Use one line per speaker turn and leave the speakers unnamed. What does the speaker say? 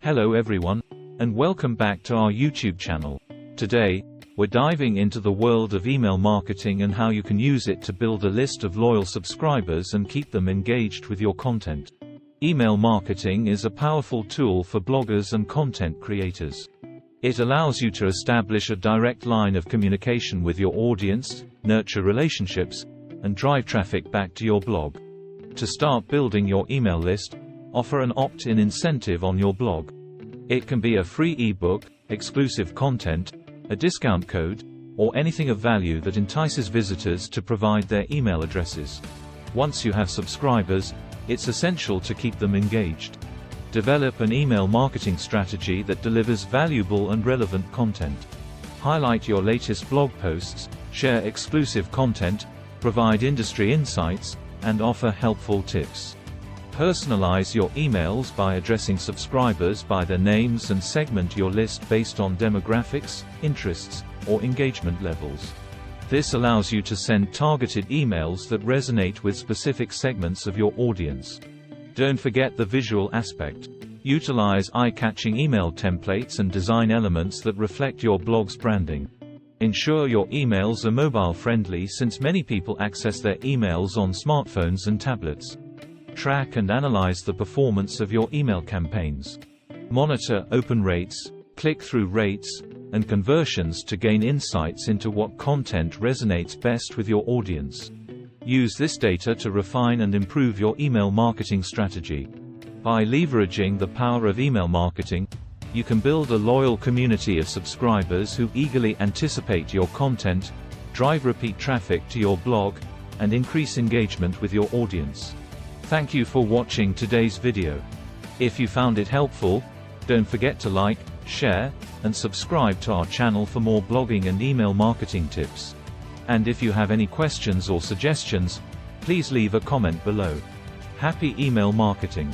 Hello everyone, and welcome back to our YouTube channel. Today, we're diving into the world of email marketing and how you can use it to build a list of loyal subscribers and keep them engaged with your content. Email marketing is a powerful tool for bloggers and content creators. It allows you to establish a direct line of communication with your audience, nurture relationships, and drive traffic back to your blog. To start building your email list, offer an opt-in incentive on your blog. It can be a free ebook, exclusive content, a discount code, or anything of value that entices visitors to provide their email addresses. Once you have subscribers, it's essential to keep them engaged. Develop an email marketing strategy that delivers valuable and relevant content. Highlight your latest blog posts, share exclusive content, provide industry insights, and offer helpful tips. Personalize your emails by addressing subscribers by their names and segment your list based on demographics, interests, or engagement levels. This allows you to send targeted emails that resonate with specific segments of your audience. Don't forget the visual aspect. Utilize eye-catching email templates and design elements that reflect your blog's branding. Ensure your emails are mobile-friendly since many people access their emails on smartphones and tablets. Track and analyze the performance of your email campaigns. Monitor open rates, click-through rates, and conversions to gain insights into what content resonates best with your audience. Use this data to refine and improve your email marketing strategy. By leveraging the power of email marketing, you can build a loyal community of subscribers who eagerly anticipate your content, drive repeat traffic to your blog, and increase engagement with your audience. Thank you for watching today's video. If you found it helpful, don't forget to like, share, and subscribe to our channel for more blogging and email marketing tips. And if you have any questions or suggestions, please leave a comment below. Happy email marketing!